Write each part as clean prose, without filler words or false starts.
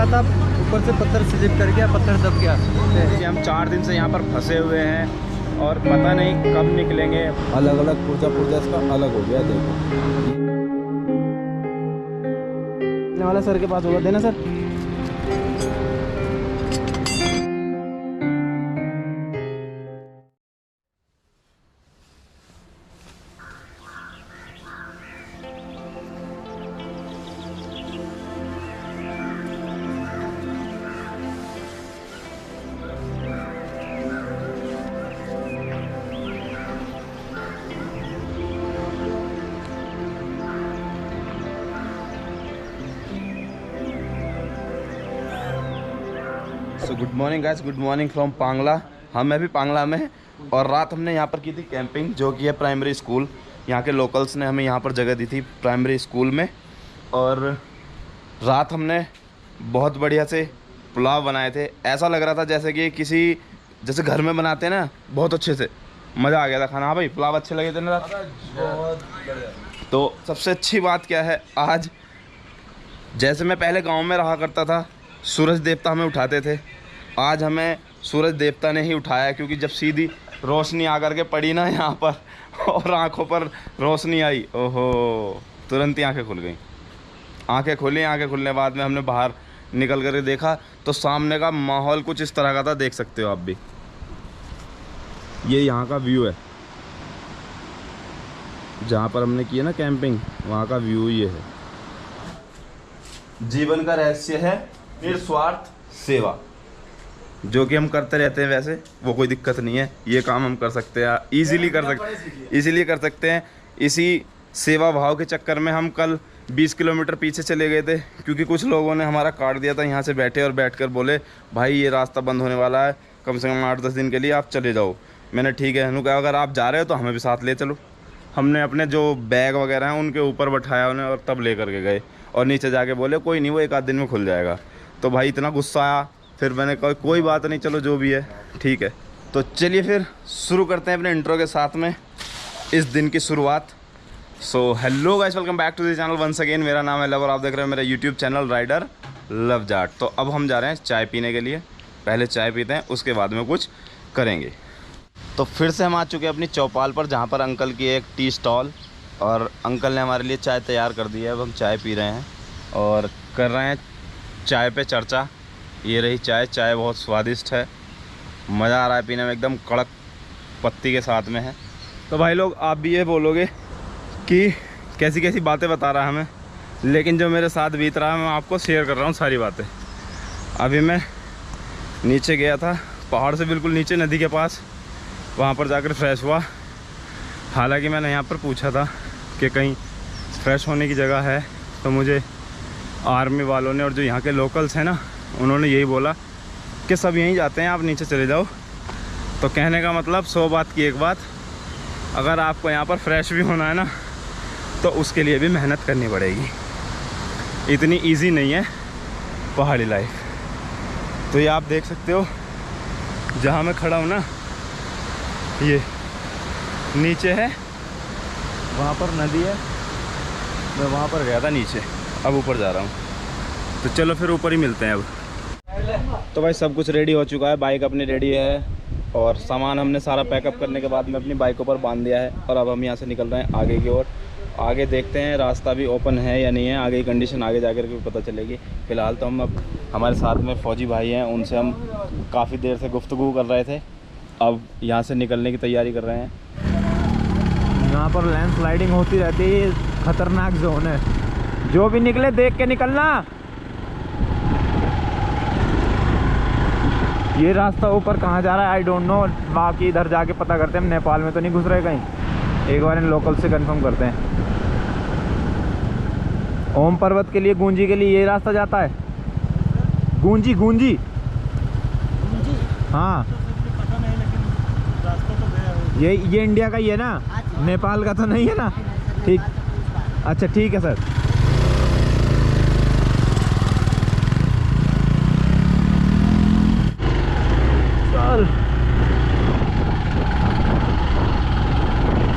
था, ऊपर से पत्थर स्लिप कर गया, पत्थर दब गया। हम 4 दिन से यहाँ पर फंसे हुए हैं और पता नहीं कब निकलेंगे। अलग अलग पुर्जा इसका अलग हो गया। देखो वाला सर के पास होगा, देना sir. So good morning guys, good morning from Pangla. हम अभी पांगला में हैं और रात हमने यहाँ पर की थी कैंपिंग, जो कि है प्राइमरी स्कूल। यहाँ के लोकल्स ने हमें यहाँ पर जगह दी थी प्राइमरी स्कूल में। और रात हमने बहुत बढ़िया से पुलाव बनाए थे। ऐसा लग रहा था जैसे कि जैसे घर में बनाते हैं ना, बहुत अच्छे से मज़ा आ गया था खाना। हाँ भाई, पुलाव अच्छे लगे थे ना रात? बहुत बढ़िया। तो सबसे अच्छी बात क्या है, आज जैसे मैं पहले गाँव में रहा करता था, सूरज देवता हमें उठाते थे। आज हमें सूरज देवता ने ही उठाया, क्योंकि जब सीधी रोशनी आकर के पड़ी ना यहाँ पर और आंखों पर रोशनी आई, ओहो, तुरंत ही आंखें खुल गई। आंखें खुली, आंखें खुलने बाद में हमने बाहर निकल कर देखा तो सामने का माहौल कुछ इस तरह का था, देख सकते हो आप भी। ये यहाँ का व्यू है, जहाँ पर हमने की है ना कैंपिंग, वहाँ का व्यू ये है। जीवन का रहस्य है निस्वार्थ सेवा, जो कि हम करते रहते हैं। वैसे वो कोई दिक्कत नहीं है, ये काम हम कर सकते हैं, इजीली कर सकते हैं। इसी सेवा भाव के चक्कर में हम कल 20 किलोमीटर पीछे चले गए थे, क्योंकि कुछ लोगों ने हमारा काट दिया था। यहाँ से बैठे और बैठकर बोले, भाई ये रास्ता बंद होने वाला है, कम से कम 8-10 दिन के लिए आप चले जाओ। मैंने ठीक है, उन्होंने कहा अगर आप जा रहे हो तो हमें भी साथ ले चलो। हमने अपने जो बैग वगैरह हैं उनके ऊपर बैठाया उन्हें और तब ले करके गए। और नीचे जाके बोले कोई नहीं, वो 1 आध दिन में खुल जाएगा। तो भाई इतना गुस्सा आया, फिर मैंने कहा कोई बात नहीं, चलो जो भी है ठीक है। तो चलिए फिर शुरू करते हैं अपने इंट्रो के साथ में इस दिन की शुरुआत। So hello guys, welcome back to the channel once again. मेरा नाम है लव और आप देख रहे हैं मेरा YouTube channel rider love Jat. तो अब हम जा रहे हैं चाय पीने के लिए। पहले चाय पीते हैं, उसके बाद में कुछ करेंगे। तो फिर से हम आ चुके हैं अपनी चौपाल पर, जहाँ पर अंकल की एक टी स्टॉल, और अंकल ने हमारे लिए चाय तैयार कर दी है। अब हम चाय पी रहे हैं और कर रहे हैं चाय पे चर्चा। ये रही चाय, चाय बहुत स्वादिष्ट है, मज़ा आ रहा है पीने में, एकदम कड़क पत्ती के साथ में है। तो भाई लोग आप भी ये बोलोगे कि कैसी कैसी बातें बता रहा है हमें, लेकिन जो मेरे साथ बीत रहा है मैं आपको शेयर कर रहा हूँ सारी बातें। अभी मैं नीचे गया था, पहाड़ से बिल्कुल नीचे नदी के पास, वहाँ पर जाकर फ्रेश हुआ। हालांकि मैंने यहाँ पर पूछा था कि कहीं फ्रेश होने की जगह है, तो मुझे आर्मी वालों ने और जो यहाँ के लोकल्स हैं ना, उन्होंने यही बोला कि सब यहीं जाते हैं, आप नीचे चले जाओ। तो कहने का मतलब 100 बात की एक बात, अगर आपको यहाँ पर फ्रेश भी होना है ना, तो उसके लिए भी मेहनत करनी पड़ेगी। इतनी इजी नहीं है पहाड़ी लाइफ। तो ये आप देख सकते हो, जहाँ मैं खड़ा हूँ ना, ये नीचे है, वहाँ पर नदी है। मैं वहाँ पर गया था नीचे, अब ऊपर जा रहा हूँ। तो चलो फिर ऊपर ही मिलते हैं अब। तो भाई सब कुछ रेडी हो चुका है, बाइक अपनी रेडी है और सामान हमने सारा पैकअप करने के बाद में अपनी बाइकों पर बांध दिया है। और अब हम यहाँ से निकल रहे हैं आगे की ओर। आगे देखते हैं रास्ता भी ओपन है या नहीं है, आगे की कंडीशन आगे जाकर के पता चलेगी। फ़िलहाल तो हम अब हमारे साथ में फ़ौजी भाई हैं, उनसे हम काफ़ी देर से गुफ्तगू कर रहे थे। अब यहाँ से निकलने की तैयारी कर रहे हैं। यहाँ पर लैंड स्लाइडिंग होती रहती है, खतरनाक जोन है, जो भी निकले देख के निकलना। ये रास्ता ऊपर कहाँ जा रहा है आई डोंट नो, बाकी इधर जाके पता करते हैं। हम नेपाल में तो नहीं घुस रहे कहीं, एक बार इन लोकल से कंफर्म करते हैं। ओम पर्वत के लिए, गूंजी के लिए ये रास्ता जाता है। गूंजी हाँ, ये इंडिया का ही है ना, नेपाल का तो नहीं है ना? ठीक, अच्छा ठीक है सर। चल,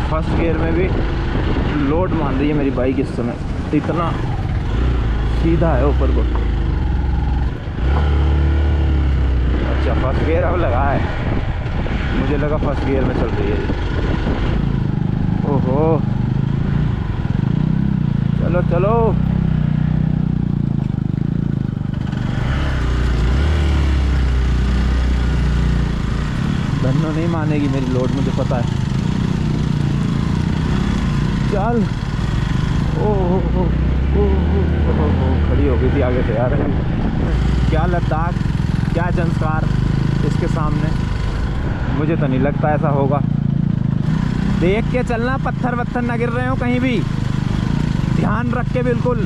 फर्स्ट गियर में भी लोड मान रही है मेरी बाइक इस समय, इतना सीधा है ऊपर को। अच्छा फर्स्ट गियर अब लगा है, मुझे लगा फर्स्ट गियर में चल रही है ये। ओहो, चलो चलो। धन्नो नहीं मानेगी मेरी लोड, मुझे पता है। चल। ओहो, खड़ी हो गई थी आगे से यार। क्या लद्दाख, क्या संस्कार इसके सामने। मुझे तो नहीं लगता ऐसा होगा। देख के चलना, पत्थर वत्थर ना गिर रहे हो कहीं भी, ध्यान रख के बिल्कुल।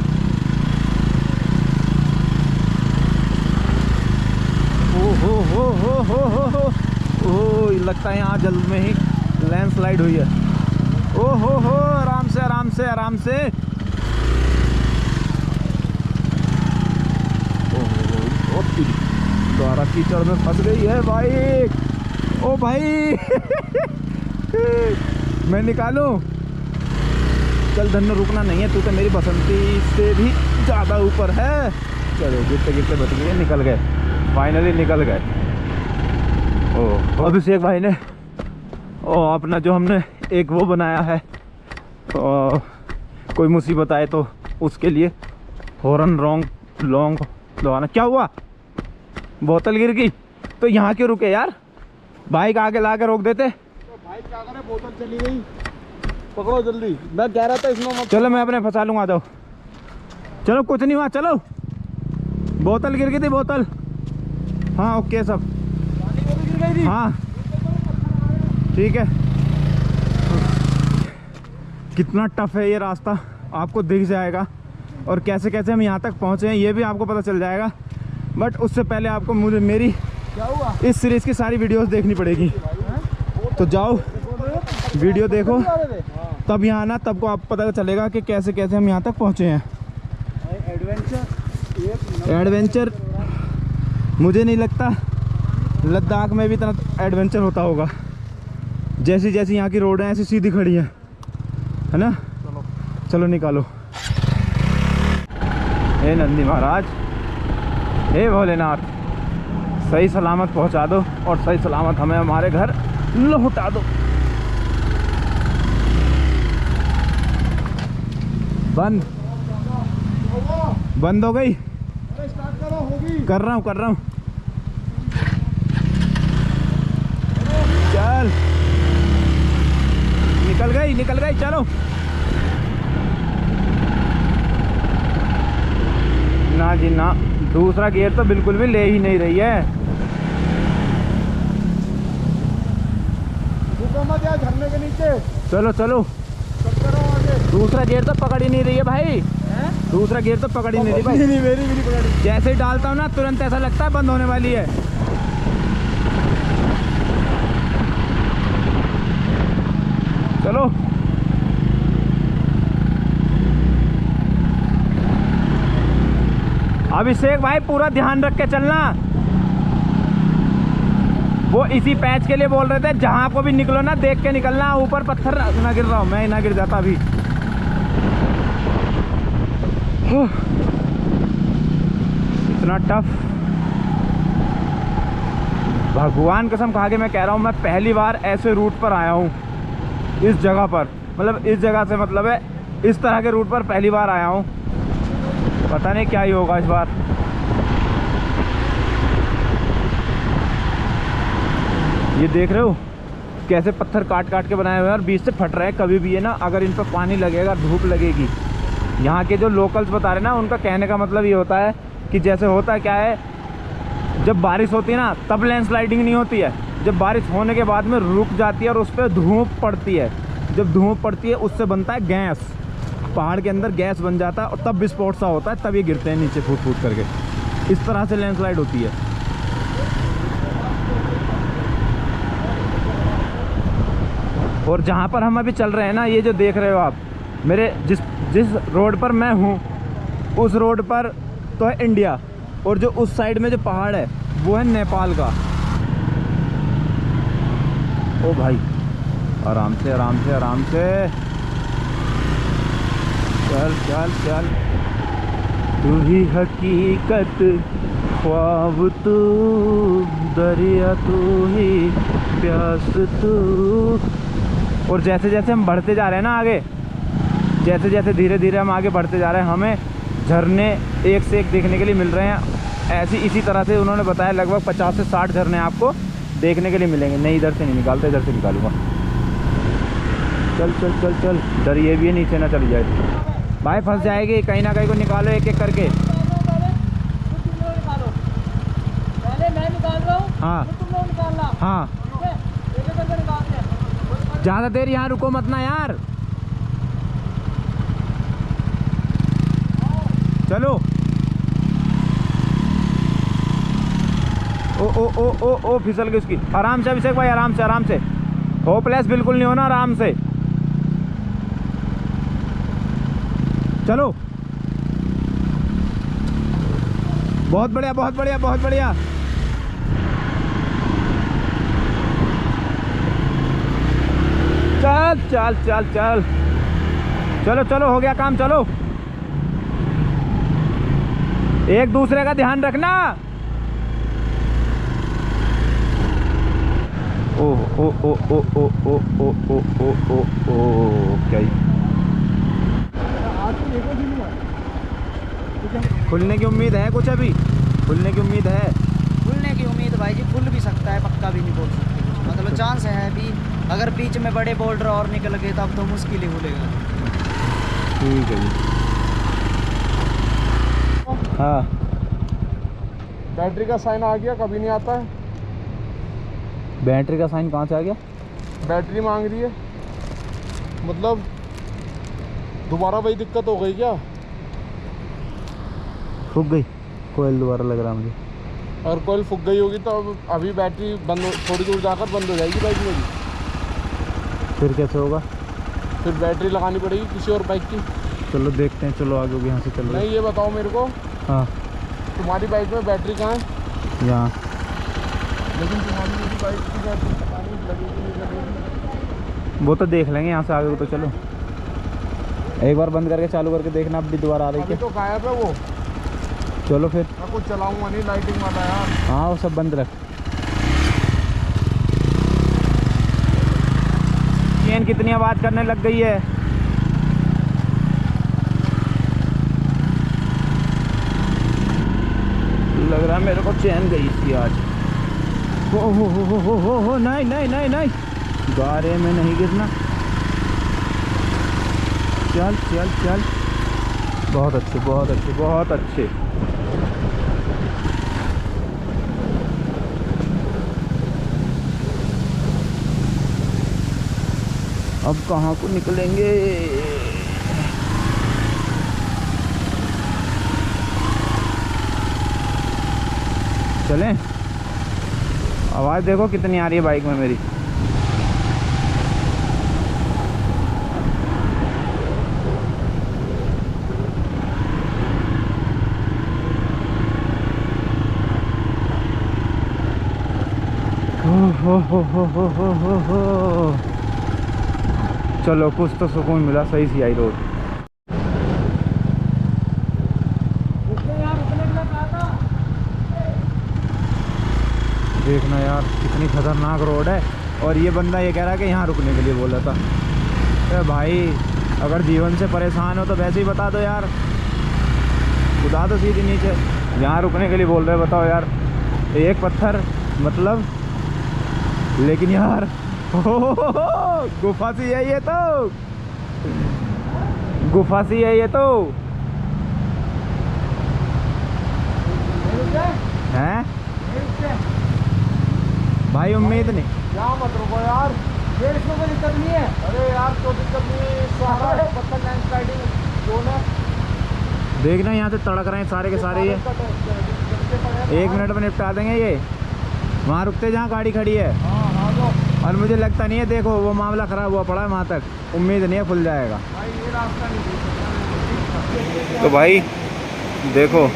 ओह, लगता है यहाँ जल्द में ही लैंडस्लाइड हुई है। ओहो, आराम से आराम से आराम से। द्वारा कीचड़ में फंस गई है बाइक। ओ भाई मैं निकालूं? चल धन्नो, रुकना नहीं है, तू तो मेरी बसंती से भी ज़्यादा ऊपर है। चलो गिरते गिरते बच गए, निकल गए, फाइनली निकल गए। ओ अभिषेक भाई ने अपना जो हमने एक वो बनाया है, कोई मुसीबत आए तो उसके लिए हॉर्न लॉन्ग दबाना। क्या हुआ? बोतल गिर गई? तो यहाँ क्यों रुके यार? बाइक आगे ला के रोक देते। तो भाई क्या करे, बोतल चली गई, पकड़ो जल्दी। मैं कह रहा था इसमें मत। चलो मैं अपने फंसा लूँगा, आ जाओ। चलो कुछ नहीं हुआ, चलो। बोतल गिर गई थी, बोतल। हाँ ओके सब। गिर गई थी। हाँ ठीक है। कितना टफ है ये रास्ता आपको दिख जाएगा, और कैसे कैसे हम यहाँ तक पहुँचे हैं ये भी आपको पता चल जाएगा। बट उससे पहले आपको मेरी क्या हुआ? इस सीरीज़ की सारी वीडियोस देखनी पड़ेगी। तो जाओ वीडियो देखो, तब यहाँ आना, तब को आप पता चलेगा कि कैसे कैसे हम यहाँ तक पहुँचे हैं। एडवेंचर मुझे नहीं लगता लद्दाख में भी इतना एडवेंचर होता होगा। जैसी जैसी यहाँ की रोड है ऐसी सीधी खड़ी है ना। चलो निकालो। हे नंदी महाराज, हे भोलेनाथ, सही सलामत पहुँचा दो और सही सलामत हमें हमारे घर लौटा दो। बंद हो गई? स्टार्ट करो, होगी। कर रहा हूँ। चल, निकल गई, चलो। ना जी ना, दूसरा गियर तो बिल्कुल भी ले ही नहीं रही है। मत यार, झरने के नीचे। चलो दूसरा गियर तो पकड़ ही नहीं रही है भाई। दूसरा गियर तो पकड़ ही नहीं रही भाई। मेरी भी नहीं पकड़ी। जैसे ही डालता हूँ ना, तुरंत ऐसा लगता है बंद होने वाली है। चलो अभिषेक भाई, पूरा ध्यान रख के चलना। वो इसी पैच के लिए बोल रहे थे, जहां को भी निकलो ना देख के निकलना, ऊपर पत्थर ना गिर रहा हूं मैं, ना गिर जाता अभी। इतना टफ, भगवान कसम खा के मैं कह रहा हूँ, मैं पहली बार ऐसे रूट पर आया हूँ। इस जगह पर, मतलब इस जगह से मतलब है इस तरह के रूट पर पहली बार आया हूँ। पता नहीं क्या ही होगा इस बार। ये देख रहे हो कैसे पत्थर काट काट के बनाए हुए हैं और बीच से फट रहे हैं। कभी भी ये ना, अगर इन पर पानी लगेगा, धूप लगेगी। यहाँ के जो लोकल्स बता रहे हैं ना, उनका कहने का मतलब ये होता है कि जैसे होता क्या है, जब बारिश होती है ना तब लैंडस्लाइडिंग नहीं होती है, जब बारिश होने के बाद में रुक जाती है और उस पर धूप पड़ती है। जब धूप पड़ती है उससे बनता है गैस, पहाड़ के अंदर गैस बन जाता है और तब विस्फोट सा होता है, तब ये गिरते हैं नीचे फूट फूट करके। इस तरह से लैंडस्लाइड होती है। और जहाँ पर हम अभी चल रहे हैं ना, ये जो देख रहे हो आप, मेरे जिस रोड पर मैं हूँ उस रोड पर तो है इंडिया, और जो उस साइड में जो पहाड़ है वो है नेपाल का। ओ भाई, आराम से आराम से आराम से, चल चल चल। तू ही हकीकत ख्वाब तू, दरिया तू ही, प्यास तू। और जैसे जैसे हम बढ़ते जा रहे हैं ना आगे, जैसे जैसे धीरे धीरे हम आगे बढ़ते जा रहे हैं, हमें झरने एक से एक देखने के लिए मिल रहे हैं। ऐसी इसी तरह से उन्होंने बताया लगभग 50 से 60 झरने आपको देखने के लिए मिलेंगे। नहीं, इधर से नहीं निकालते, इधर से निकालूंगा। चल चल चल चल, डर ये भी है नीचे ना चली जाए भाई, फंस जाएगी। कहीं ना कहीं को निकालो एक एक करके। पहले मैं निकाल रहा हूँ, हाँ तुम लोग निकालना। हाँ, ठीक है, एक एक करके निकालते हैं। ज़्यादा देर यहाँ रुको मत ना यार। चलो। ओ ओ ओ ओ ओ फिसल गई उसकी। आराम से अभिषेक भाई, आराम से आराम से। होपलेस बिल्कुल नहीं होना, आराम से चलो। बहुत बढ़िया बहुत बढ़िया बहुत बढ़िया। चल चल चल चल, चलो चलो, हो गया काम। चलो, एक दूसरे का ध्यान रखना। ओ ओ ओ ओ ओ ओ ओ ओ ओ ओ ओ क्या ही। खुलने की उम्मीद है कुछ? अभी खुलने की उम्मीद है? खुलने की उम्मीद भाई जी, खुल भी सकता है, पक्का भी नहीं बोल सकते। मतलब चांस है अभी, अगर बीच में बड़े बोल्डर और निकल गए तब तो मुश्किल ही खुलेगा। ठीक है जी। हाँ, बैटरी का साइन आ गया, कभी नहीं आता है। बैटरी का साइन कहाँ से आ गया? बैटरी मांग रही है, मतलब दोबारा वही दिक्कत हो गई क्या? फूक गई कोयल दोबारा, लग रहा मुझे। अगर कोयल फूक गई होगी तो अभी बैटरी बंद, थोड़ी दूर जाकर बंद हो जाएगी बाइक मेरी। फिर कैसे होगा? फिर बैटरी लगानी पड़ेगी किसी और बाइक की। चलो देखते हैं, चलो आगे होगी यहाँ से। चलो नहीं, ये बताओ मेरे को, हाँ, तुम्हारी बाइक में बैटरी कहाँ है? यहाँ। लेकिन तुम्हारी मेरी बाइक की बैटरी पता नहीं लगेगी नहीं लगेगी। वो तो देख लेंगे यहाँ से आगे को। तो चलो एक बार बंद करके चालू करके देखना, अब भी दोबारा आ रही अभी है। तो गायब है वो। चलो फिर। मैं कुछ चलाऊंगा नहीं, लाइटिंग वाला यार। हाँ, वो सब बंद रख। चेन कितनी आवाज़ करने लग गई है। लग रहा है मेरे को चैन गई इसकी आज। हो नहीं नहीं नहीं नहीं, गारे में नहीं गिरना। चल चल चल, बहुत अच्छे बहुत अच्छे बहुत अच्छे। अब कहाँ को निकलेंगे? चलें? आवाज़ देखो कितनी आ रही है बाइक में मेरी। हो। चलो कुछ तो सुकून मिला, सही सी आई रोड। देखना यार कितनी खतरनाक रोड है। और ये बंदा ये कह रहा है कि यहाँ रुकने के लिए बोला था। अरे भाई, अगर जीवन से परेशान हो तो वैसे ही बता दो यार, खुदा तो सीधी नीचे। यहाँ रुकने के लिए बोल रहे, बताओ यार। एक पत्थर मतलब, लेकिन यार गुफा सी है ये तो, गुफा सी है ये तो। हैं भाई, उम्मीद नहीं। यहाँ मत रुको यार, डेढ़ सौ में दिक्कत नहीं है। अरे यार कोई दिक्कत नहीं, सारा पत्थर लैंडस्लाइडिंग जोन है। देखना यहाँ से तड़क रहे हैं सारे के सारे। ये 1 मिनट में निपटा देंगे ये। वहाँ रुकते जहाँ गाड़ी खड़ी है। और मुझे लगता नहीं है, देखो वो मामला ख़राब हुआ पड़ा है वहाँ तक, उम्मीद नहीं है खुल जाएगा। तो भाई देखो,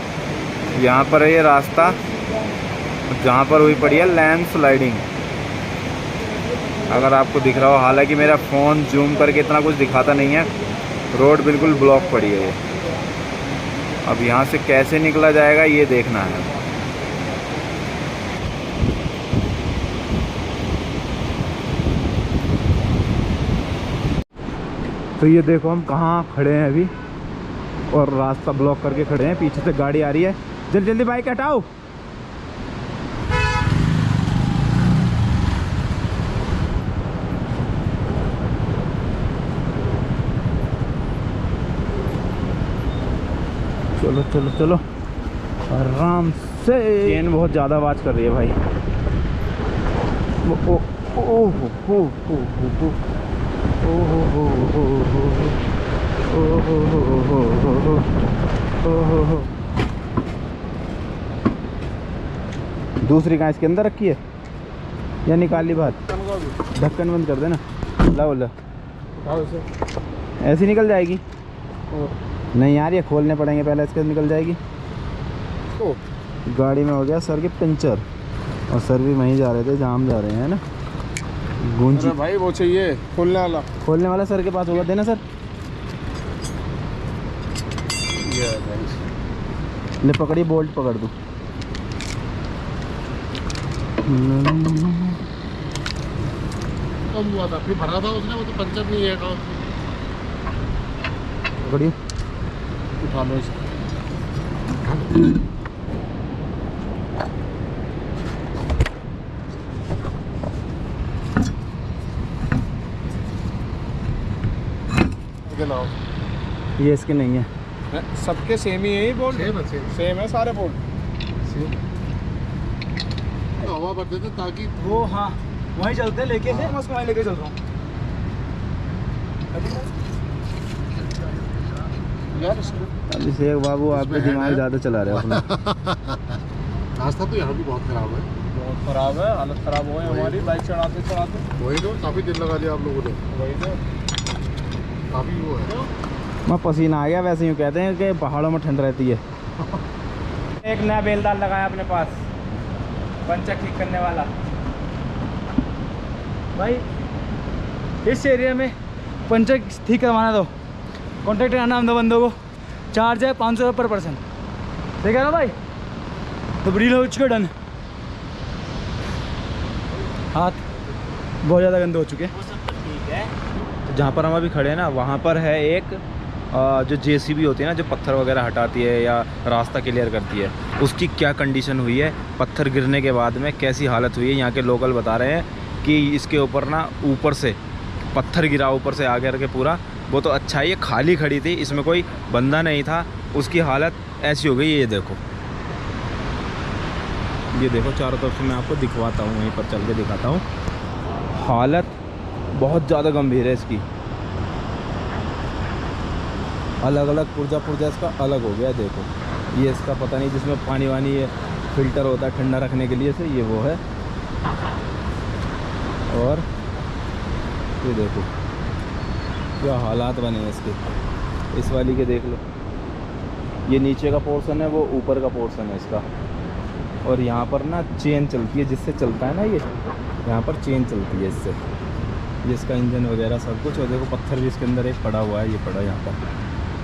यहाँ पर है ये रास्ता जहाँ पर हुई पड़ी है लैंडस्लाइडिंग, अगर आपको दिख रहा हो। हालांकि मेरा फ़ोन जूम करके इतना कुछ दिखाता नहीं है। रोड बिल्कुल ब्लॉक पड़ी है ये। अब यहाँ से कैसे निकला जाएगा ये देखना है। तो ये देखो हम कहाँ खड़े हैं अभी, और रास्ता ब्लॉक करके खड़े हैं, पीछे से गाड़ी आ रही है। जल्दी जल्दी बाइक हटाओ। चलो चलो चलो आराम से। ट्रेन बहुत ज़्यादा आवाज़ कर रही है भाई। ओ ओ ओ हो हो हो हो ओ हो हो हो हो ओ हो हो हो हो ओ हो हो। दूसरी कहाँ इसके अंदर रखी है या निकाली बाहर? ढक्कन बंद कर देना। ला बोला ऐसी निकल जाएगी। नहीं यार ये खोलने पड़ेंगे पहले, इसके निकल जाएगी। गाड़ी में हो गया सर के पंचर, और सर भी वहीं जा रहे थे जहाँ हम जा रहे हैं ना, गूंजी। अरे भाई वो चाहिए खोलने वाला। खोलने वाला सर के पास होगा, देना सर। ले पकड़ी, बोल्ट पकड़ दो। कम हुआ था, फिर भरा था उसने, वो तो पंचर नहीं है। पकड़िए, उठा लो इसको। ये इसके नहीं है। सबके सेम ही है ये बोल्ट। सेम है सारे बोल्ट सेम। तो हवा भर देते ताकि वो हाँ वहीं चलते लेके से, मैं उसको वहीं लेके चल रहा हूँ। यार अभी से बाबू आप भी दिमाग ज़्यादा चला रहे हो अपना। रास्ता तो यहाँ भी बहुत खराब है। बहुत खराब है, हालत खराब हो गई हमारी बाइक चढ़ाते चढ़ाते। वही तो काफ़ी दिन लगा दिया आप लोगों ने। वही तो काफ़ी वो है। मैं पसीना आ गया। वैसे यूँ कहते हैं कि पहाड़ों में ठंड रहती है। एक नया बेलदार लगाया अपने पास, पंचर ठीक करने वाला। भाई इस एरिया में पंचर ठीक करवाना दो, कॉन्टेक्ट करना हम दो बंदों को। चार्ज है 500 पर पर्सन, ठीक है ना भाई? तो डील हो चुका, डन। हाथ बहुत ज़्यादा गंदे हो चुके हैं। ठीक है। तो जहाँ पर हम अभी खड़े हैं ना, वहाँ पर है एक जो जेसीबी होती है ना, जो पत्थर वगैरह हटाती है या रास्ता क्लियर करती है, उसकी क्या कंडीशन हुई है, पत्थर गिरने के बाद में कैसी हालत हुई है। यहाँ के लोकल बता रहे हैं कि इसके ऊपर ना ऊपर से पत्थर गिरा, ऊपर से आगे करके पूरा। वो तो अच्छा ही, ये खाली खड़ी थी, इसमें कोई बंदा नहीं था, उसकी हालत ऐसी हो गई। ये देखो, ये देखो चारों तरफ से मैं आपको दिखवाता हूँ, वहीं पर चल के दिखाता हूँ। हालत बहुत ज़्यादा गंभीर है इसकी। अलग अलग पुर्जा इसका अलग हो गया। देखो ये इसका पता नहीं, जिसमें पानी वानी ये फिल्टर होता है ठंडा रखने के लिए से, ये वो है। और ये देखो क्या हालात बने हैं इसके। इस वाली के देख लो, ये नीचे का पोर्शन है, वो ऊपर का पोर्शन है इसका। और यहाँ पर ना चेन चलती है, जिससे चलता है ना ये, यहाँ पर चेन चलती है इससे, ये इसका इंजन वगैरह सब कुछ। और देखो पत्थर भी इसके अंदर एक पड़ा हुआ है, ये पड़ा यहाँ पर,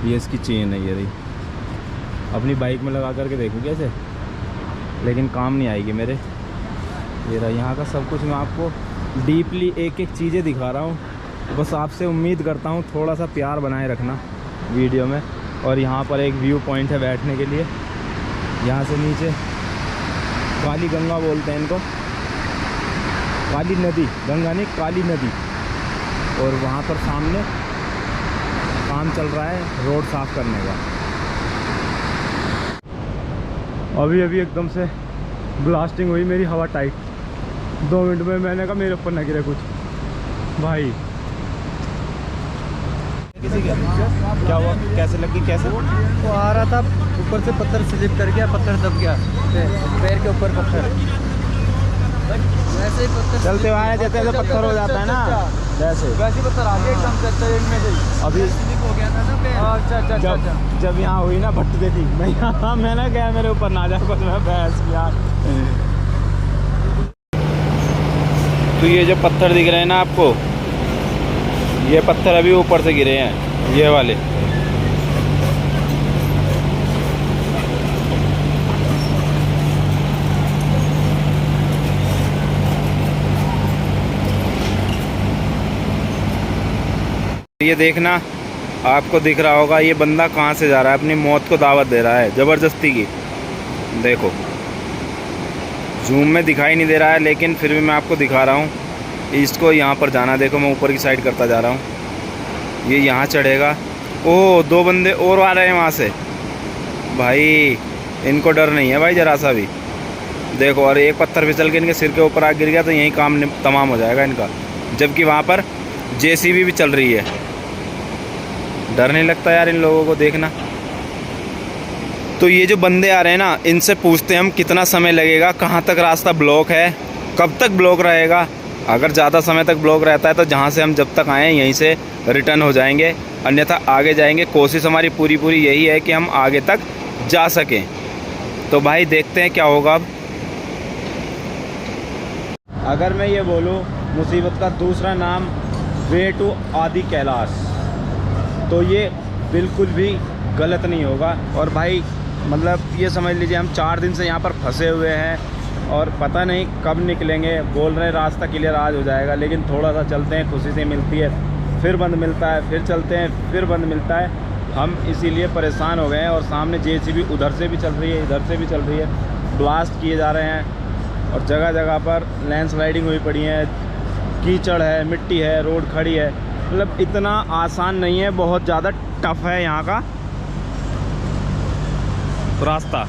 ये इसकी चेन है। ये रही, अपनी बाइक में लगा करके देखूँ कैसे, लेकिन काम नहीं आएगी मेरे। ये रहा यहाँ का सब कुछ। मैं आपको डीपली एक एक चीज़ें दिखा रहा हूँ। बस आपसे उम्मीद करता हूँ थोड़ा सा प्यार बनाए रखना वीडियो में। और यहाँ पर एक व्यू पॉइंट है बैठने के लिए। यहाँ से नीचे काली गंगा बोलते हैं इनको, काली नदी, गंगा नहीं काली नदी। और वहाँ पर सामने काम चल रहा है रोड साफ़ करने का। अभी एकदम से ब्लास्टिंग हुई, मेरी हवा टाइट। 2 मिनट में मैंने कहा मेरे ऊपर न गिरे कुछ भाई। क्या हुआ, कैसे लगी, कैसे? वो आ रहा था, ऊपर से पत्थर स्लिप कर गया, पत्थर दब गया पैर के ऊपर पत्थर। वैसे ही पत्थर चलते हुए आए, जैसे पत्थर हो जाता है ना, वैसे पत्थर आ गया एकदम से। अच्छा इनमें से अभी स्लिप हो गया था ना पैर। अच्छा जब यहाँ हुई ना भट्टी थी, मैं यहाँ मैंने कहा मेरे ऊपर ना जा कुछ, मैं बहस यार। तो ये जो पत्थर दिख रहे हैं ना आपको, ये पत्थर अभी ऊपर से गिरे हैं, ये वाले। ये देखना, आपको दिख रहा होगा ये बंदा कहाँ से जा रहा है, अपनी मौत को दावत दे रहा है ज़बरदस्ती की। देखो जूम में दिखाई नहीं दे रहा है, लेकिन फिर भी मैं आपको दिखा रहा हूँ। इसको यहाँ पर जाना, देखो मैं ऊपर की साइड करता जा रहा हूँ। ये यहाँ चढ़ेगा। ओह 2 बंदे और आ रहे हैं वहाँ से। भाई इनको डर नहीं है भाई ज़रा सा भी। देखो, और एक पत्थर फिसल के इनके सिर के ऊपर आग गिर गया तो यही काम तमाम हो जाएगा इनका। जबकि वहाँ पर जेसीबी भी चल रही है। डर नहीं लगता यार इन लोगों को, देखना। तो ये जो बंदे आ रहे हैं ना, इनसे पूछते हैं हम कितना समय लगेगा, कहाँ तक रास्ता ब्लॉक है, कब तक ब्लॉक रहेगा। अगर ज़्यादा समय तक ब्लॉक रहता है तो जहाँ से हम जब तक आए हैं यहीं से रिटर्न हो जाएंगे, अन्यथा आगे जाएंगे। कोशिश हमारी पूरी यही है कि हम आगे तक जा सकें। तो भाई देखते हैं क्या होगा अब। अगर मैं ये बोलूँ मुसीबत का दूसरा नाम वे टू आदि कैलाश, तो ये बिल्कुल भी गलत नहीं होगा। और भाई मतलब ये समझ लीजिए हम 4 दिन से यहाँ पर फंसे हुए हैं और पता नहीं कब निकलेंगे। बोल रहे रास्ता क्लियर आज हो जाएगा, लेकिन थोड़ा सा चलते हैं, खुशी से मिलती है, फिर बंद मिलता है, फिर चलते हैं, फिर बंद मिलता है। हम इसीलिए परेशान हो गए हैं। और सामने जेसीबी उधर से भी चल रही है, इधर से भी चल रही है, ब्लास्ट किए जा रहे हैं। और जगह जगह पर लैंडस्लाइडिंग हुई पड़ी है, कीचड़ है, मिट्टी है, रोड खड़ी है। मतलब इतना आसान नहीं है, बहुत ज़्यादा टफ है यहाँ का रास्ता।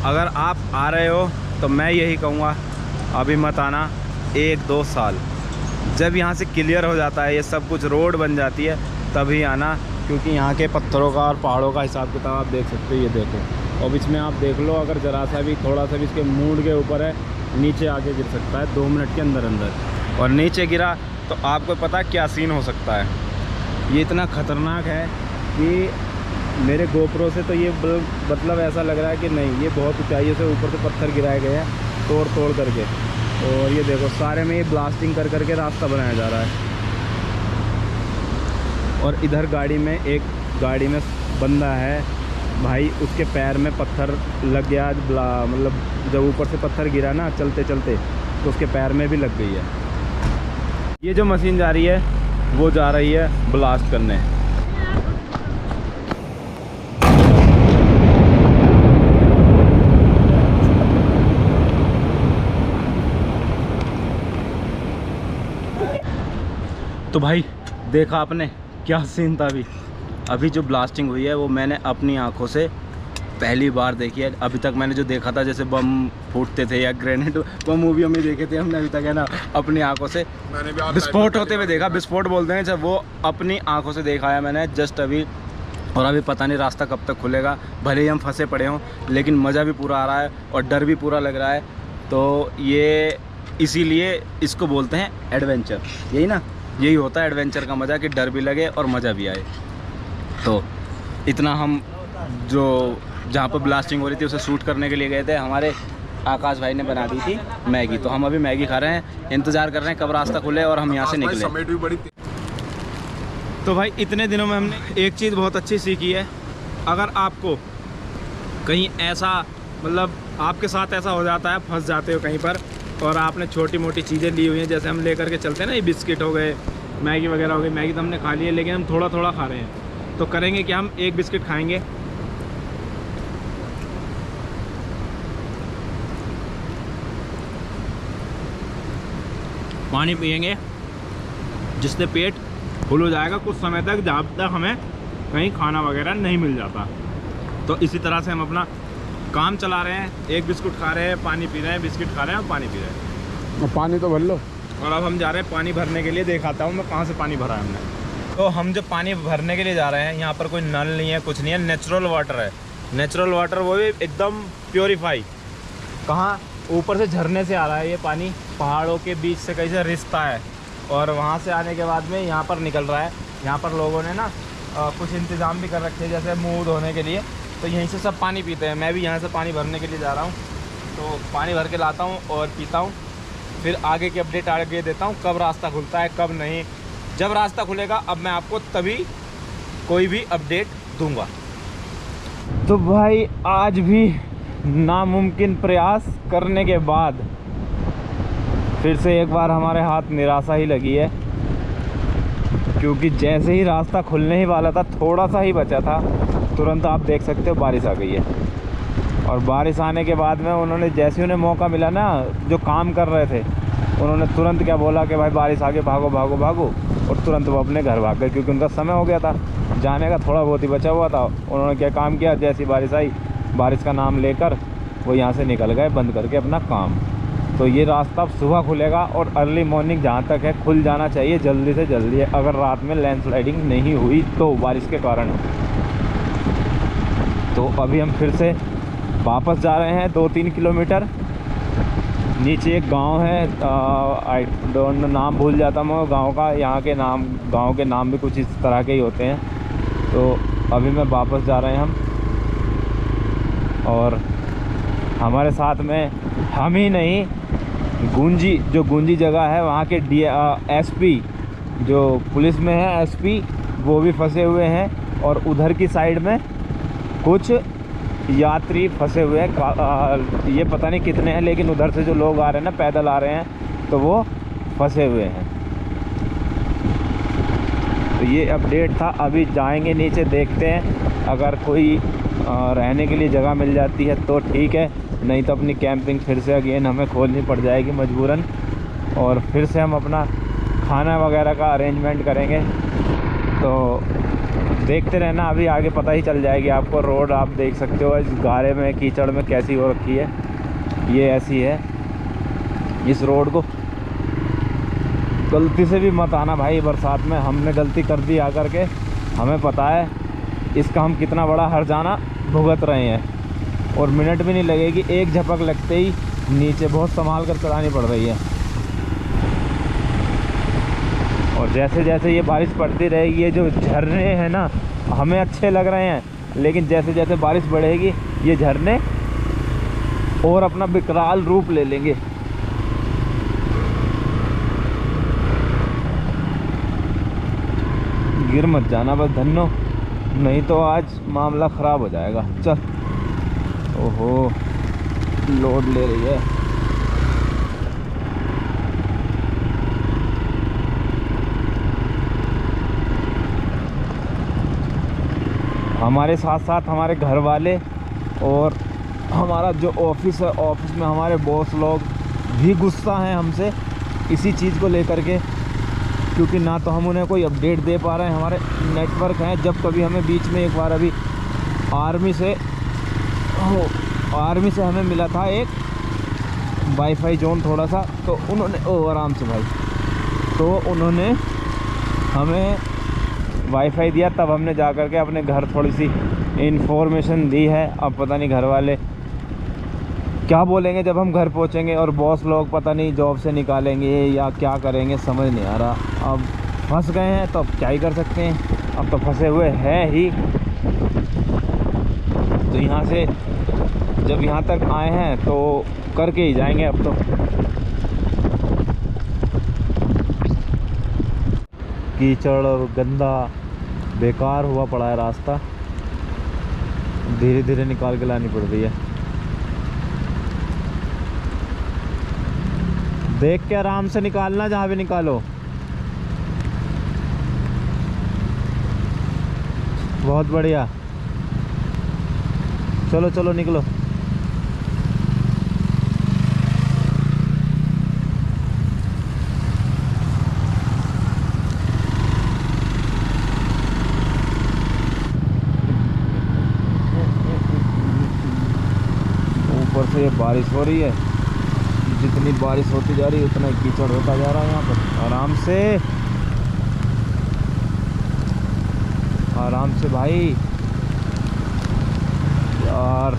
अगर आप आ रहे हो तो मैं यही कहूँगा अभी मत आना, 1-2 साल जब यहाँ से क्लियर हो जाता है, ये सब कुछ रोड बन जाती है, तभी आना। क्योंकि यहाँ के पत्थरों का और पहाड़ों का हिसाब किताब आप देख सकते हो। ये देखो, और इसमें आप देख लो, अगर ज़रा सा भी थोड़ा सा भी इसके मूड के ऊपर है, नीचे आके गिर सकता है 2 मिनट के अंदर अंदर। और नीचे गिरा तो आपको पता क्या सीन हो सकता है। ये इतना ख़तरनाक है कि मेरे गोप्रो से तो ये मतलब ऐसा लग रहा है कि नहीं, ये बहुत ऊंचाई से ऊपर से पत्थर गिराए गए हैं तोड़ करके। और ये देखो सारे में ये ब्लास्टिंग कर करके रास्ता बनाया जा रहा है। और इधर एक गाड़ी में बंदा है भाई, उसके पैर में पत्थर लग गया। मतलब जब ऊपर से पत्थर गिरा ना चलते चलते, तो उसके पैर में भी लग गई है। ये जो मशीन जा रही है वो जा रही है ब्लास्ट करने। तो भाई देखा आपने क्या सीन था। अभी जो ब्लास्टिंग हुई है वो मैंने अपनी आंखों से पहली बार देखी है। अभी तक मैंने जो देखा था जैसे बम फूटते थे या ग्रेनेड, वो मूवियों में देखे थे हमने। अभी तक है ना अपनी आंखों से विस्फोट होते हुए देखा, विस्फोट बोलते हैं जब, वो अपनी आंखों से देखा है मैंने जस्ट अभी। और अभी पता नहीं रास्ता कब तक खुलेगा। भले ही हम फंसे पड़े हों, लेकिन मज़ा भी पूरा आ रहा है और डर भी पूरा लग रहा है। तो ये इसीलिए इसको बोलते हैं एडवेंचर। यही ना, यही होता है एडवेंचर का मज़ा, कि डर भी लगे और मज़ा भी आए। तो इतना हम जो जहाँ पर ब्लास्टिंग हो रही थी उसे शूट करने के लिए गए थे। हमारे आकाश भाई ने बना दी थी मैगी, तो हम अभी मैगी खा रहे हैं, इंतज़ार कर रहे हैं कब रास्ता खुले और हम यहाँ से निकले। तो भाई इतने दिनों में हमने एक चीज़ बहुत अच्छी सीखी है। अगर आपको कहीं ऐसा मतलब आपके साथ ऐसा हो जाता है, फंस जाते हो कहीं पर, और आपने छोटी मोटी चीज़ें ली हुई हैं, जैसे हम लेकर के चलते हैं ना, ये बिस्किट हो गए, मैगी वगैरह हो गई। मैगी तो हमने खा ली है, लेकिन हम थोड़ा थोड़ा खा रहे हैं। तो करेंगे कि हम एक बिस्किट खाएंगे, पानी पिएंगे, जिससे पेट फुल हो जाएगा कुछ समय तक, जब तक हमें कहीं खाना वगैरह नहीं मिल जाता। तो इसी तरह से हम अपना काम चला रहे हैं। एक बिस्कुट खा रहे हैं, पानी पी रहे हैं, बिस्किट खा रहे हैं और पानी पी रहे हैं। पानी तो भर लो। और अब हम जा रहे हैं पानी भरने के लिए। दिखाता हूँ मैं कहाँ से पानी भरा है हमने। तो हम जो पानी भरने के लिए जा रहे हैं, यहाँ पर कोई नल नहीं है, कुछ नहीं है, नेचुरल वाटर है। नेचुरल वाटर, वो भी एकदम प्योरीफाई। कहाँ? ऊपर से झरने से आ रहा है ये पानी, पहाड़ों के बीच से कहीं से रिश्ता है, और वहाँ से आने के बाद में यहाँ पर निकल रहा है। यहाँ पर लोगों ने ना कुछ इंतज़ाम भी कर रखे हैं, जैसे मुँह धोने के लिए, तो यहीं से सब पानी पीते हैं। मैं भी यहाँ से पानी भरने के लिए जा रहा हूँ, तो पानी भर के लाता हूँ और पीता हूँ। फिर आगे की अपडेट आगे देता हूँ, कब रास्ता खुलता है कब नहीं। जब रास्ता खुलेगा अब मैं आपको तभी कोई भी अपडेट दूंगा। तो भाई आज भी नामुमकिन प्रयास करने के बाद फिर से एक बार हमारे हाथ निराशा ही लगी है। क्योंकि जैसे ही रास्ता खुलने ही वाला था, थोड़ा सा ही बचा था, तुरंत आप देख सकते हो बारिश आ गई है। और बारिश आने के बाद में उन्होंने, जैसे उन्हें मौका मिला ना, जो काम कर रहे थे उन्होंने तुरंत क्या बोला कि भाई बारिश आगे, भागो भागो भागो, और तुरंत वो अपने घर भाग गए, क्योंकि उनका समय हो गया था जाने का, थोड़ा बहुत ही बचा हुआ था। उन्होंने क्या काम किया, जैसी बारिश आई, बारिश का नाम लेकर वो यहाँ से निकल गए बंद करके अपना काम। तो ये रास्ता अब सुबह खुलेगा और अर्ली मॉर्निंग जहाँ तक है खुल जाना चाहिए, जल्दी से जल्दी है, अगर रात में लैंडस्लाइडिंग नहीं हुई तो बारिश के कारण। तो अभी हम फिर से वापस जा रहे हैं 2-3 किलोमीटर। नीचे एक गांव है, आई डोंट नो, नाम भूल जाता मैं गांव का, यहाँ के नाम, गांव के नाम भी कुछ इस तरह के ही होते हैं। तो अभी मैं वापस जा रहे हैं हम, और हमारे साथ में हम ही नहीं, गुंजी जगह है वहाँ के एसपी, जो पुलिस में है एसपी, वो भी फंसे हुए हैं। और उधर की साइड में कुछ यात्री फंसे हुए हैं, ये पता नहीं कितने हैं, लेकिन उधर से जो लोग आ रहे हैं ना, पैदल आ रहे हैं, तो वो फंसे हुए हैं। तो ये अपडेट था। अभी जाएंगे नीचे, देखते हैं अगर कोई रहने के लिए जगह मिल जाती है तो ठीक है, नहीं तो अपनी कैंपिंग फिर से अगेन हमें खोलनी पड़ जाएगी मजबूरन, और फिर से हम अपना खाना वगैरह का अरेंजमेंट करेंगे। तो देखते रहना, अभी आगे पता ही चल जाएगी आपको। रोड आप देख सकते हो इस गारे में, कीचड़ में कैसी हो रखी है, ये ऐसी है। इस रोड को गलती से भी मत आना भाई बरसात में, हमने गलती कर दी आकर के, हमें पता है इसका हम कितना बड़ा हर्जाना भुगत रहे हैं, और मिनट भी नहीं लगेगी, एक झपक लगते ही नीचे बहुत संभाल कर चलानी पड़ रही है। और जैसे जैसे ये बारिश पड़ती रहेगी, ये जो झरने हैं ना, हमें अच्छे लग रहे हैं, लेकिन जैसे जैसे बारिश बढ़ेगी ये झरने और अपना विकराल रूप ले लेंगे। गिर मत जाना बस धन्नो, नहीं तो आज मामला ख़राब हो जाएगा। चल, ओहो लोड ले रही है। हमारे साथ साथ हमारे घर वाले और हमारा जो ऑफिस है, ऑफिस में हमारे बॉस लोग भी गुस्सा हैं हमसे इसी चीज़ को लेकर के, क्योंकि ना तो हम उन्हें कोई अपडेट दे पा रहे हैं। हमारे नेटवर्क हैं, जब कभी हमें बीच में एक बार अभी आर्मी से हमें मिला था एक वाईफाई जोन थोड़ा सा, तो उन्होंने आराम से भाई, तो उन्होंने हमें वाईफाई दिया, तब हमने जा कर के अपने घर थोड़ी सी इन्फॉर्मेशन दी है। अब पता नहीं घर वाले क्या बोलेंगे जब हम घर पहुंचेंगे, और बॉस लोग पता नहीं जॉब से निकालेंगे या क्या करेंगे, समझ नहीं आ रहा। अब फंस गए हैं तो अब क्या ही कर सकते हैं, अब तो फंसे हुए हैं ही। तो यहाँ से जब यहाँ तक आए हैं तो करके ही जाएंगे अब तो। कीचड़ और गंदा बेकार हुआ पड़ा है रास्ता, धीरे धीरे निकाल के लानी पड़ रही है। देख के आराम से निकालना, जहाँ भी निकालो। बहुत बढ़िया, चलो चलो निकलो। ऊपर से ये बारिश हो रही है, जितनी बारिश होती जा रही है उतना कीचड़ होता जा रहा है यहाँ पर। आराम से, आराम से भाई। यार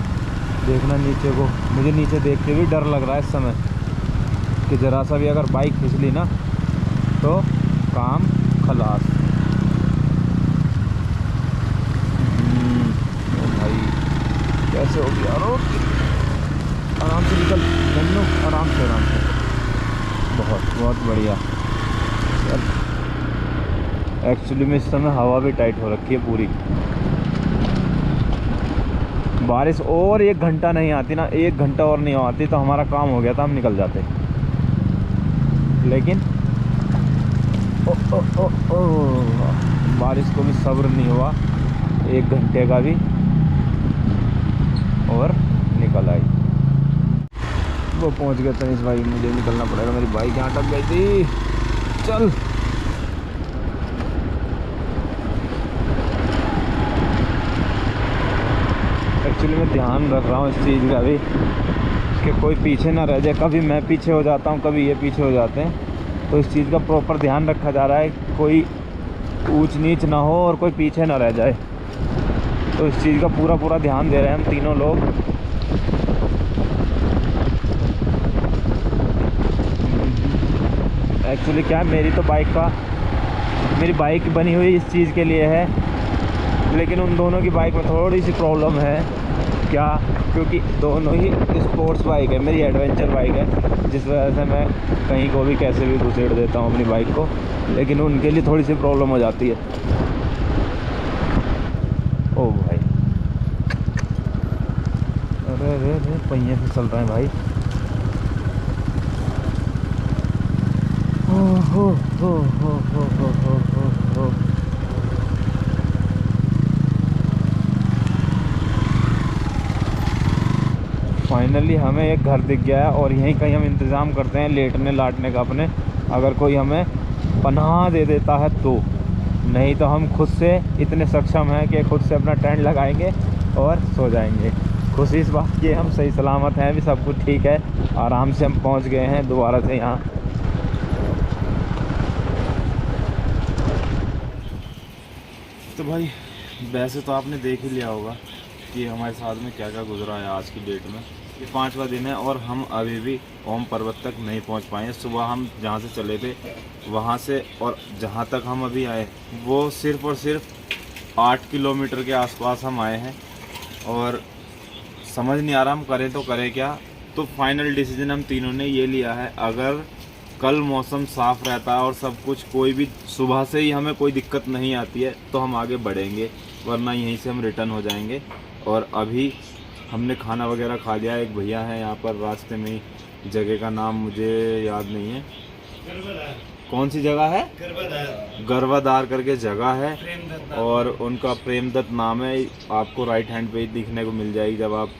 देखना नीचे को, मुझे नीचे देखते हुए डर लग रहा है इस समय कि ज़रा सा भी अगर बाइक फिसली ना तो काम खलास। भाई कैसे हो गया रोड, आराम से निकल बन्नू, आराम से आराम से। बहुत बहुत बढ़िया। एक्चुअली में इस समय हवा भी टाइट हो रखी है पूरी। बारिश और 1 घंटा नहीं आती ना, 1 घंटा और नहीं आती तो हमारा काम हो गया था, हम निकल जाते। लेकिन ओ ओ ओ ओ बारिश को भी सब्र नहीं हुआ 1 घंटे का भी, और निकल आई। वो पहुंच गए तनीष भाई, मुझे निकलना पड़ेगा, मेरी बाइक यहाँ अटक गई थी। चल एक्चुअली मैं ध्यान रख रहा हूँ इस चीज़ का भी कि कोई पीछे ना रह जाए। कभी मैं पीछे हो जाता हूँ, कभी ये पीछे हो जाते हैं, तो इस चीज़ का प्रॉपर ध्यान रखा जा रहा है, कोई ऊंच नीच ना हो और कोई पीछे ना रह जाए। तो इस चीज़ का पूरा ध्यान दे रहे हैं हम तीनों लोग। एक्चुअली क्या है, मेरी बाइक बनी हुई इस चीज़ के लिए है, लेकिन उन दोनों की बाइक में थोड़ी सी प्रॉब्लम है। क्या? क्योंकि दोनों ही स्पोर्ट्स बाइक है, मेरी एडवेंचर बाइक है, जिस वजह से मैं कहीं को भी कैसे भी घुसेड़ देता हूँ अपनी बाइक को, लेकिन उनके लिए थोड़ी सी प्रॉब्लम हो जाती है। ओ भाई, अरे पहिए से चल रहे हैं भाई। हो। फाइनली हमें एक घर दिख गया है और यहीं कहीं हम इंतज़ाम करते हैं लेटने लाटने का अपने, अगर कोई हमें पनाह दे देता है तो। नहीं तो हम खुद से इतने सक्षम हैं कि खुद से अपना टेंट लगाएंगे और सो जाएंगे। खुशी इस बात की हम सही सलामत हैं, अभी सब कुछ ठीक है, आराम से हम पहुंच गए हैं दोबारा से यहाँ। तो भाई वैसे तो आपने देख ही लिया होगा कि हमारे साथ में क्या क्या गुजरा है आज की डेट में। ये 5वां दिन है और हम अभी भी ओम पर्वत तक नहीं पहुंच पाए। सुबह हम जहां से चले थे वहां से और जहां तक हम अभी आए वो सिर्फ़ और सिर्फ 8 किलोमीटर के आसपास हम आए हैं, और समझ नहीं आ रहा हम करें तो करें क्या। तो फाइनल डिसीजन हम तीनों ने ये लिया है, अगर कल मौसम साफ़ रहता है और सब कुछ, कोई भी सुबह से ही हमें कोई दिक्कत नहीं आती है तो हम आगे बढ़ेंगे, वरना यहीं से हम रिटर्न हो जाएंगे। और अभी हमने खाना वगैरह खा लिया। एक भैया है यहाँ पर रास्ते में ही, जगह का नाम मुझे याद नहीं है, कौन सी जगह है, गरवादार करके जगह है, और उनका प्रेमदत्त नाम है, आपको राइट हैंड पे दिखने को मिल जाएगी जब आप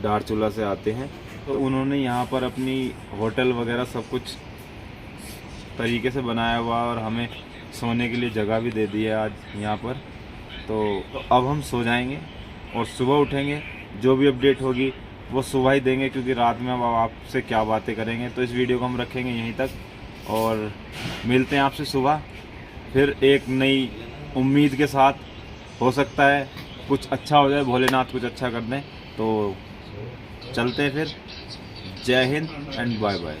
धारचूला से आते हैं। तो उन्होंने यहाँ पर अपनी होटल वगैरह सब कुछ तरीके से बनाया हुआ और हमें सोने के लिए जगह भी दे दी है आज यहाँ पर। तो अब हम सो जाएंगे और सुबह उठेंगे, जो भी अपडेट होगी वो सुबह ही देंगे, क्योंकि रात में अब आपसे क्या बातें करेंगे। तो इस वीडियो को हम रखेंगे यहीं तक और मिलते हैं आपसे सुबह फिर एक नई उम्मीद के साथ। हो सकता है कुछ अच्छा हो जाए, भोलेनाथ कुछ अच्छा कर दें। तो चलते हैं फिर। जय हिंद एंड बाय बाय।